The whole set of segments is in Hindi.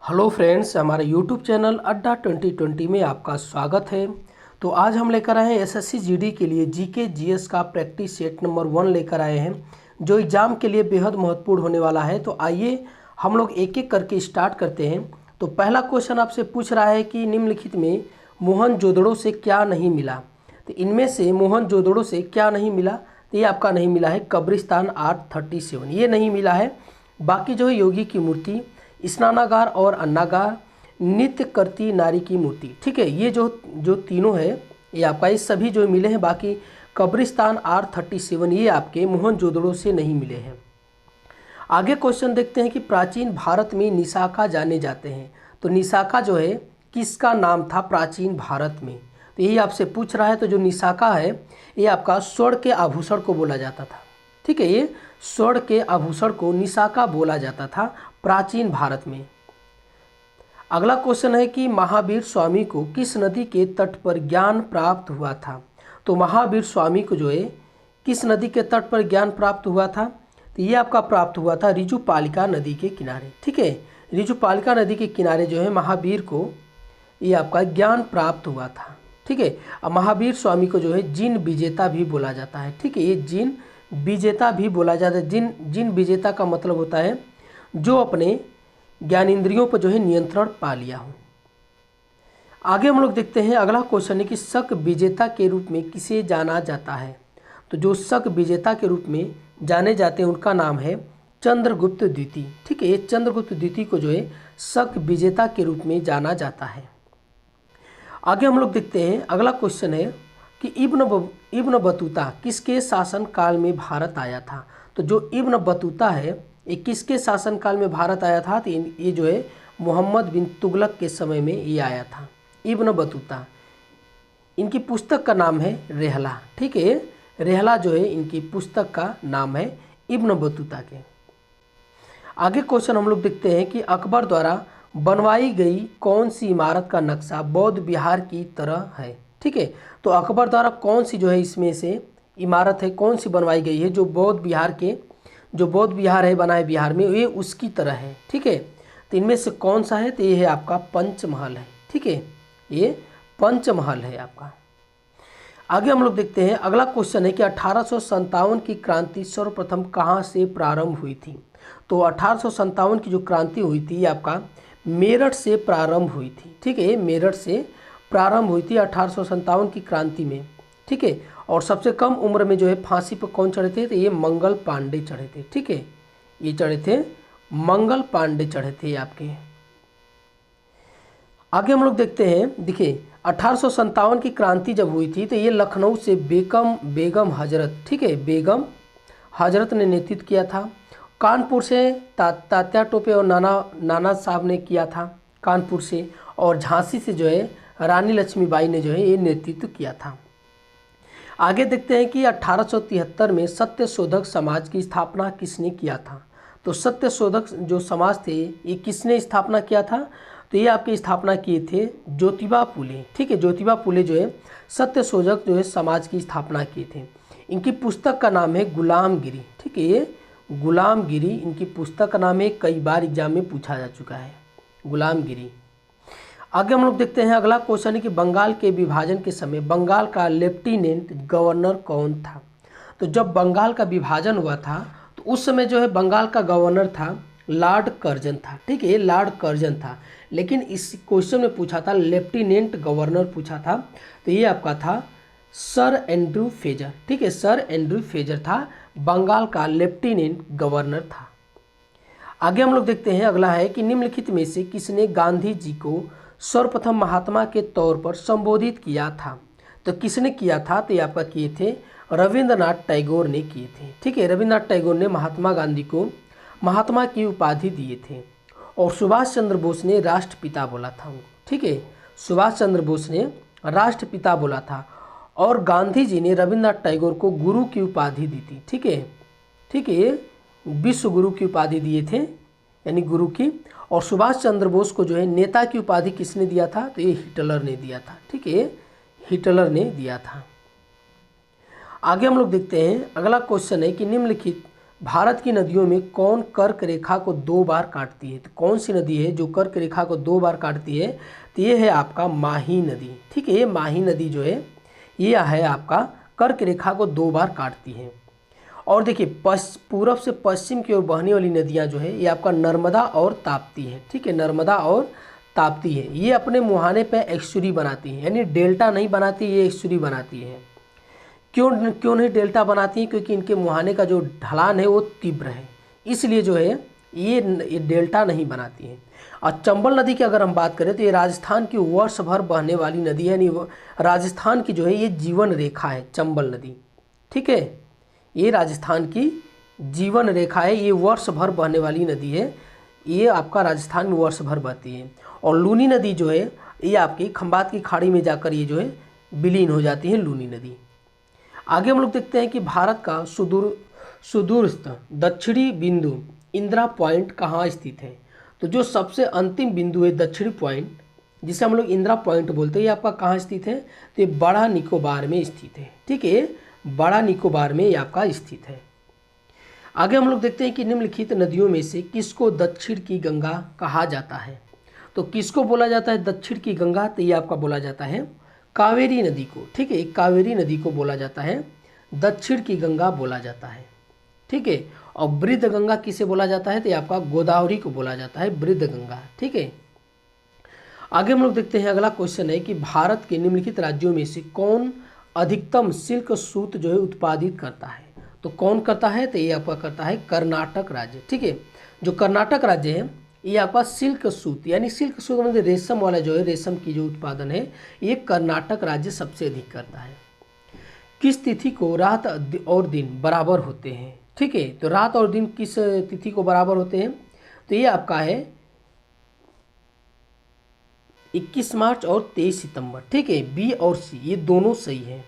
हेलो फ्रेंड्स, हमारे यूट्यूब चैनल अड्डा 2020 में आपका स्वागत है। तो आज हम लेकर आए हैं एसएससी जीडी के लिए जीके जीएस का प्रैक्टिस सेट नंबर 1 लेकर आए हैं, जो एग्ज़ाम के लिए बेहद महत्वपूर्ण होने वाला है। तो आइए हम लोग एक एक करके स्टार्ट करते हैं। तो पहला क्वेश्चन आपसे पूछ रहा है कि निम्नलिखित में मोहनजोदड़ो से क्या नहीं मिला। तो इनमें से मोहनजोदड़ो से क्या नहीं मिला, तो ये आपका नहीं मिला है कब्रिस्तान आर्ट 37, ये नहीं मिला है। बाकी जो है योगी की मूर्ति, स्नानागार और अन्नागार, नृत्य करती नारी की मूर्ति, ठीक है। ये जो तीनों है ये आपका ये सभी जो मिले हैं। बाकी कब्रिस्तान R37 ये आपके मोहनजोदड़ो से नहीं मिले हैं। आगे क्वेश्चन देखते हैं कि प्राचीन भारत में निशाका जाने जाते हैं। तो निशाका जो है किसका नाम था प्राचीन भारत में, तो यही आपसे पूछ रहा है। तो जो निशाका है ये आपका स्वर्ण के आभूषण को बोला जाता था, ठीक है। ये स्वर्ण के आभूषण को निशाका बोला जाता था प्राचीन भारत में। अगला क्वेश्चन है कि महावीर स्वामी को किस नदी के तट पर ज्ञान प्राप्त हुआ था। तो महावीर स्वामी को जो है किस नदी के तट पर ज्ञान प्राप्त हुआ था, तो ये आपका प्राप्त हुआ था ऋजुपालिका नदी के किनारे, ठीक है। ऋजुपालिका नदी के किनारे जो है महावीर को ये आपका ज्ञान प्राप्त हुआ था, ठीक है। अब महावीर स्वामी को जो है जिन विजेता भी बोला जाता है, ठीक है। ये जिन विजेता भी बोला जाता है। जिन विजेता का मतलब होता है जो अपने ज्ञानेंद्रियों पर जो है नियंत्रण पा लिया हो। आगे हम लोग देखते हैं, अगला क्वेश्चन है कि शक विजेता के रूप में किसे जाना जाता है। तो जो शक विजेता के रूप में जाने जाते हैं उनका नाम है चंद्रगुप्त द्वितीय, ठीक है। ये चंद्रगुप्त द्वितीय को जो है शक विजेता के रूप में जाना जाता है। आगे हम लोग देखते हैं, अगला क्वेश्चन है कि इब्न बतूता किसके शासन काल में भारत आया था। तो जो इब्न बतूता है ये किसके शासन काल में भारत आया था, तो ये जो है मोहम्मद बिन तुगलक के समय में ये आया था इब्न बतूता। इनकी पुस्तक का नाम है रेहला, ठीक है। रेहला जो है इनकी पुस्तक का नाम है इब्न बतूता के। आगे क्वेश्चन हम लोग देखते हैं कि अकबर द्वारा बनवाई गई कौन सी इमारत का नक्शा बौद्ध विहार की तरह है, ठीक है। तो अकबर द्वारा कौन सी जो है इसमें से इमारत है कौन सी बनवाई गई है जो बौद्ध विहार है बना है बिहार में, ये उसकी तरह है, ठीक है। तो इनमें से कौन सा है, तो ये है आपका पंचमहल है, ठीक है। ये पंचमहल है आपका। आगे हम लोग देखते हैं, अगला क्वेश्चन है कि 1857 की क्रांति सर्वप्रथम कहाँ से प्रारंभ हुई थी। तो 1857 की जो क्रांति हुई थी ये आपका मेरठ से प्रारंभ हुई थी, ठीक है। मेरठ से प्रारंभ हुई थी 1857 की क्रांति में, ठीक है। और सबसे कम उम्र में जो है फांसी पर कौन चढ़े थे, तो ये मंगल पांडे चढ़े थे, ठीक है। ये चढ़े थे मंगल पांडे चढ़े थे आपके। आगे हम लोग देखते हैं, देखिए 1857 की क्रांति जब हुई थी तो ये लखनऊ से बेगम हजरत, ठीक है, बेगम हजरत ने नेतृत्व किया था। कानपुर से तात्या टोपे और नाना साहब ने किया था कानपुर से, और झांसी से जो है रानी लक्ष्मीबाई ने जो है ये नेतृत्व किया था। आगे देखते हैं कि 1873 में सत्यशोधक समाज की स्थापना किसने किया था। तो सत्यशोधक जो समाज थे ये किसने स्थापना किया था, तो ये आपकी स्थापना किए थे ज्योतिबा फुले, ठीक है। ज्योतिबा फुले जो है सत्यशोधक जो है समाज की स्थापना किए थे। इनकी पुस्तक का नाम है गुलामगिरी, ठीक है। ये गुलामगिरी इनकी पुस्तक का नाम है, कई बार एग्जाम में पूछा जा चुका है गुलामगिरी। आगे हम लोग देखते हैं, अगला क्वेश्चन है कि बंगाल के विभाजन के समय बंगाल का लेफ्टिनेंट गवर्नर कौन था। तो जब बंगाल का विभाजन हुआ था तो उस समय जो है बंगाल का गवर्नर था लॉर्ड कर्जन था, ठीक है। ये लॉर्ड कर्जन था, लेकिन इस क्वेश्चन में पूछा था लेफ्टिनेंट गवर्नर पूछा था, तो ये आपका था सर एंड्रू फ्रेजर, ठीक है। सर एंड्रू फ्रेजर था बंगाल का लेफ्टिनेंट गवर्नर था। आगे हम लोग देखते हैं, अगला है कि निम्नलिखित में से किसने गांधी जी को सर्वप्रथम महात्मा के तौर पर संबोधित किया था। तो किसने किया था, तो ये आपका किए थे रविंद्रनाथ टैगोर ने किए थे, ठीक है। रविंद्रनाथ टैगोर ने महात्मा गांधी को महात्मा की उपाधि दिए थे, और सुभाष चंद्र बोस ने राष्ट्रपिता बोला था उनको, ठीक है। सुभाष चंद्र बोस ने राष्ट्रपिता बोला था, और गांधी जी ने रविंद्रनाथ टैगोर को गुरु की उपाधि दी थी, ठीक है, ठीक है। विश्व गुरु की उपाधि दिए थे, यानी गुरु की। और सुभाष चंद्र बोस को जो है नेता की उपाधि किसने दिया था, तो ये हिटलर ने दिया था, ठीक है। हिटलर ने दिया था। आगे हम लोग देखते हैं, अगला क्वेश्चन है कि निम्नलिखित भारत की नदियों में कौन कर्क रेखा को 2 बार काटती है? तो कौन सी नदी है जो कर्क रेखा को 2 बार काटती है? तो ये है आपका माही नदी। ठीक है, ये माही नदी जो है ये है आपका कर्क रेखा को 2 बार काटती है। और देखिए पूरब से पश्चिम की ओर बहने वाली नदियाँ जो है ये आपका नर्मदा और ताप्ती है। ठीक है, नर्मदा और ताप्ती है। ये अपने मुहाने पे एक्सुरी बनाती है, यानी डेल्टा नहीं बनाती, ये एक्सुरी बनाती है। क्यों क्यों नहीं डेल्टा बनाती हैं? क्योंकि इनके मुहाने का जो ढलान है वो तीव्र है, इसलिए जो है ये डेल्टा नहीं बनाती हैं। और चंबल नदी की अगर हम बात करें तो ये राजस्थान की वर्ष भर बहने वाली नदी है, यानी राजस्थान की जो है ये जीवन रेखा है चंबल नदी। ठीक है, ये राजस्थान की जीवन रेखा है, ये वर्ष भर बहने वाली नदी है, ये आपका राजस्थान में वर्ष भर बहती है। और लूनी नदी जो है ये आपकी खंबात की खाड़ी में जाकर ये जो है विलीन हो जाती है, लूनी नदी। आगे हम लोग देखते हैं कि भारत का सुदूरस्थ दक्षिणी बिंदु इंदिरा पॉइंट कहाँ स्थित है? तो जो सबसे अंतिम बिंदु है दक्षिणी पॉइंट, जिसे हम लोग इंदिरा पॉइंट बोलते हैं, ये आपका कहाँ स्थित है? तो ये बड़ा निकोबार में स्थित है। ठीक है, बड़ा निकोबार में ये आपका स्थित है। आगे हम लोग देखते हैं कि निम्नलिखित नदियों में से किसको दक्षिण की गंगा कहा जाता है? तो किसको बोला जाता है दक्षिण की गंगा? तो ये आपका बोला जाता है कावेरी नदी को। ठीक है, कावेरी नदी को बोला जाता है दक्षिण की गंगा बोला जाता है। ठीक है, और वृद्ध गंगा किसे बोला जाता है? तो ये आपका गोदावरी को बोला जाता है वृद्ध गंगा। ठीक है, आगे हम लोग देखते हैं, अगला क्वेश्चन है कि भारत के निम्नलिखित राज्यों में से कौन अधिकतम सिल्क सूत जो है उत्पादित करता है? तो कौन करता है? तो ये आपका करता है कर्नाटक राज्य। ठीक है, जो कर्नाटक राज्य है ये आपका सिल्क सूत, यानी सिल्क सूत मतलब रेशम वाला जो है, रेशम की जो उत्पादन है ये कर्नाटक राज्य सबसे अधिक करता है। किस तिथि को रात और दिन बराबर होते हैं? ठीक है, तो रात और दिन किस तिथि को बराबर होते हैं? तो ये आपका है 21 मार्च और 23 सितंबर। ठीक है, बी और सी ये दोनों सही है।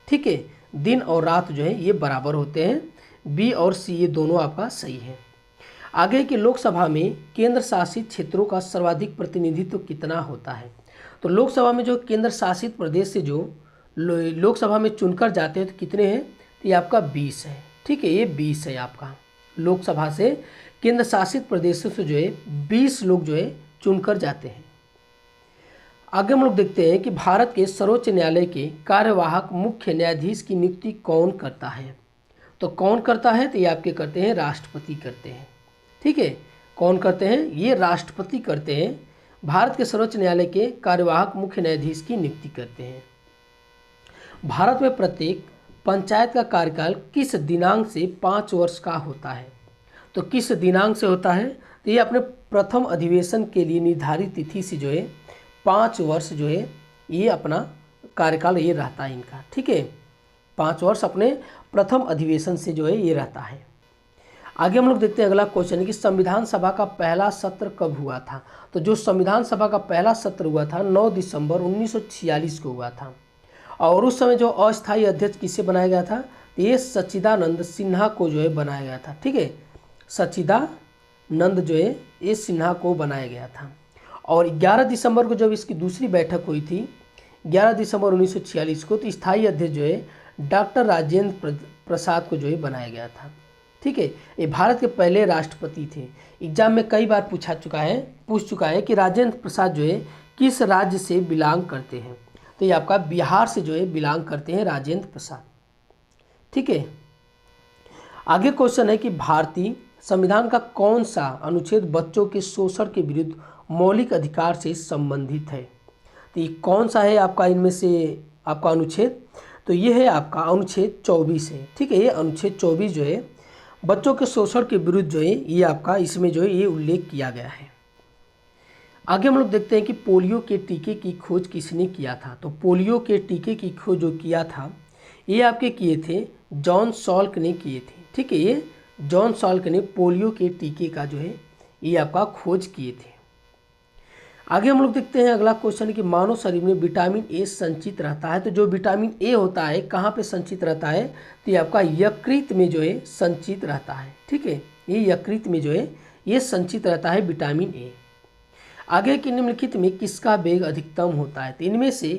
ठीक है, दिन और रात जो है ये बराबर होते हैं, बी और सी ये दोनों आपका सही है। आगे की लोकसभा में केंद्र शासित क्षेत्रों का सर्वाधिक प्रतिनिधित्व कितना होता है? तो लोकसभा में जो केंद्र शासित प्रदेश से जो लोकसभा में चुनकर जाते हैं तो कितने हैं? तो ये आपका 20 है। ठीक है, ये 20 है आपका। लोकसभा से केंद्र शासित प्रदेशों से जो है 20 लोग जो है चुनकर जाते हैं। आगे हम लोग देखते हैं कि भारत के सर्वोच्च न्यायालय के कार्यवाहक मुख्य न्यायाधीश की नियुक्ति कौन करता है? तो कौन करता है? तो ये आपके करते हैं राष्ट्रपति करते हैं। ठीक है, कौन करते हैं? ये राष्ट्रपति करते हैं। भारत के सर्वोच्च न्यायालय के कार्यवाहक मुख्य न्यायाधीश की नियुक्ति करते हैं। भारत में प्रत्येक पंचायत का कार्यकाल किस दिनांक से 5 वर्ष का होता है? तो किस दिनांक से होता है? तो ये अपने प्रथम अधिवेशन के लिए निर्धारित तिथि से जो है 5 वर्ष जो है ये अपना कार्यकाल ये रहता है इनका। ठीक है, 5 वर्ष अपने प्रथम अधिवेशन से जो है ये रहता है। आगे हम लोग देखते हैं अगला क्वेश्चन है कि संविधान सभा का पहला सत्र कब हुआ था? तो जो संविधान सभा का पहला सत्र हुआ था 9 दिसंबर 1946 को हुआ था। और उस समय जो अस्थायी अध्यक्ष किसे बनाया गया था? तो ये सच्चिदानंद सिन्हा को जो है बनाया गया था। ठीक है, सच्चिदानंद जो है ये सिन्हा को बनाया गया था। और 11 दिसंबर को जब इसकी दूसरी बैठक हुई थी 11 दिसंबर 1946 को, तो स्थायी अध्यक्ष जो है डॉक्टर राजेंद्र प्रसाद को जो है बनाया गया था। ठीक है, ये भारत के पहले राष्ट्रपति थे। एग्जाम में कई बार पूछ चुका है कि राजेंद्र प्रसाद जो है किस राज्य से बिलोंग करते हैं? तो ये आपका बिहार से जो है बिलोंग करते हैं राजेंद्र प्रसाद। ठीक है, आगे क्वेश्चन है कि भारतीय संविधान का कौन सा अनुच्छेद बच्चों के शोषण के विरुद्ध मौलिक अधिकार से संबंधित है? तो ये कौन सा है आपका इनमें से आपका अनुच्छेद? तो ये है आपका अनुच्छेद 24 है। ठीक है, ये अनुच्छेद 24 जो है बच्चों के शोषण के विरुद्ध जो है ये आपका इसमें जो है ये उल्लेख किया गया है। आगे हम लोग देखते हैं कि पोलियो के टीके की खोज किसने किया था? तो पोलियो के टीके की खोज जो किया था ये आपके किए थे जॉन सॉल्क ने किए थे। ठीक है, ये जॉन सॉल्क ने पोलियो के टीके का जो है ये आपका खोज किए थे। आगे हम लोग देखते हैं अगला क्वेश्चन कि मानव शरीर में विटामिन ए संचित रहता है। तो जो विटामिन ए होता है कहाँ पे संचित रहता है? तो ये आपका यकृत में जो है संचित रहता है। ठीक है, ये यकृत में जो है ये संचित रहता है विटामिन ए। आगे के निम्नलिखित में किसका वेग अधिकतम होता है? तो इनमें से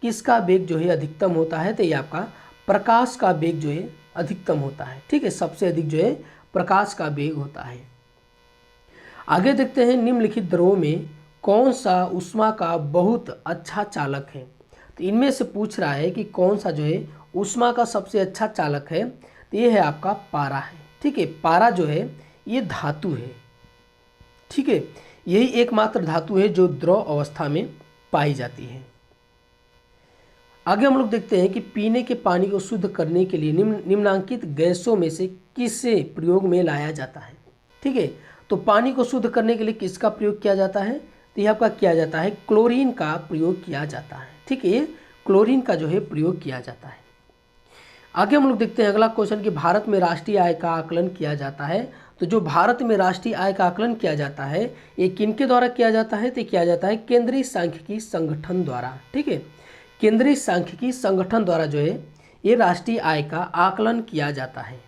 किसका वेग जो है अधिकतम होता है? तो ये आपका प्रकाश का वेग जो है अधिकतम होता है। ठीक है, सबसे अधिक जो है प्रकाश का वेग होता है। आगे देखते हैं निम्नलिखित द्रवों में कौन सा ऊष्मा का बहुत अच्छा चालक है। तो इनमें से पूछ रहा है कि कौन सा जो है ऊष्मा का सबसे अच्छा चालक है। तो ये है आपका पारा है। ठीक है, पारा जो है ये धातु है। ठीक है, यही एकमात्र धातु है जो द्रव अवस्था में पाई जाती है। आगे हम लोग देखते हैं कि पीने के पानी को शुद्ध करने के लिए निम्नांकित गैसों में से किसे प्रयोग में लाया जाता है। ठीक है, तो पानी को शुद्ध करने के लिए किसका प्रयोग किया जाता है। तो यह आपका किया जाता है क्लोरीन का प्रयोग किया जाता है। ठीक है, ये क्लोरीन का जो है प्रयोग किया जाता है। आगे हम लोग देखते हैं अगला क्वेश्चन कि भारत में राष्ट्रीय आय का आकलन किया जाता है। तो जो भारत में राष्ट्रीय आय का आकलन किया जाता है ये किनके द्वारा किया जाता है। तो किया जाता है केंद्रीय सांख्यिकी संगठन द्वारा। ठीक है, केंद्रीय सांख्यिकी संगठन द्वारा जो है ये राष्ट्रीय आय का आकलन किया जाता है।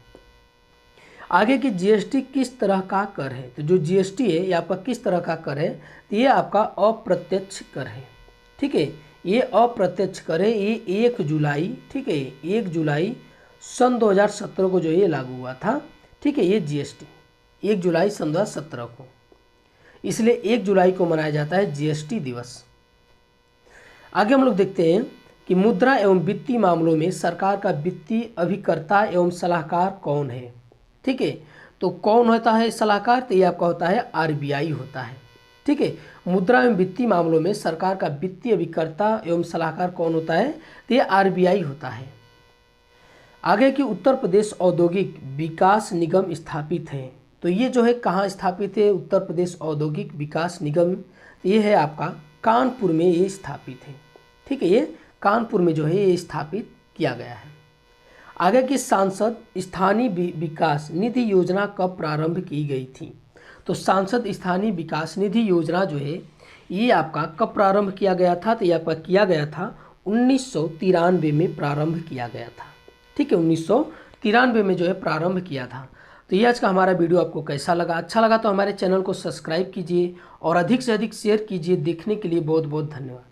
आगे की जीएसटी किस तरह का कर है। तो जो जीएसटी है ये आपका किस तरह का कर है। तो ये आपका अप्रत्यक्ष कर है। ठीक है, ये अप्रत्यक्ष कर है। ये 1 जुलाई, ठीक है, 1 जुलाई सन 2017 को जो ये लागू हुआ था। ठीक है, ये जीएसटी 1 जुलाई सन 2017 को, इसलिए 1 जुलाई को मनाया जाता है जीएसटी दिवस। आगे हम लोग देखते हैं कि मुद्रा एवं वित्तीय मामलों में सरकार का वित्तीय अभिकर्ता एवं सलाहकार कौन है। ठीक है, तो कौन होता है सलाहकार। तो ये आपका होता है आरबीआई होता है। ठीक है, मुद्रा एवं वित्तीय मामलों में सरकार का वित्तीय अभिकर्ता एवं सलाहकार कौन होता है। तो ये आरबीआई होता है। आगे की उत्तर प्रदेश औद्योगिक विकास निगम स्थापित है। तो ये जो है कहाँ स्थापित है। उत्तर प्रदेश औद्योगिक विकास निगम ये है आपका कानपुर में ये स्थापित है। ठीक है, ये कानपुर में जो है ये स्थापित किया गया है। आगे की सांसद स्थानीय विकास निधि योजना कब प्रारंभ की गई थी। तो सांसद स्थानीय विकास निधि योजना जो है ये आपका कब प्रारंभ किया गया था। तो ये आपका किया गया था 1993 में प्रारंभ किया गया था। ठीक है, 1993 में जो है प्रारंभ किया था। तो ये आज का हमारा वीडियो आपको कैसा लगा। अच्छा लगा तो हमारे चैनल को सब्सक्राइब कीजिए और अधिक से अधिक शेयर कीजिए। देखने के लिए बहुत बहुत धन्यवाद।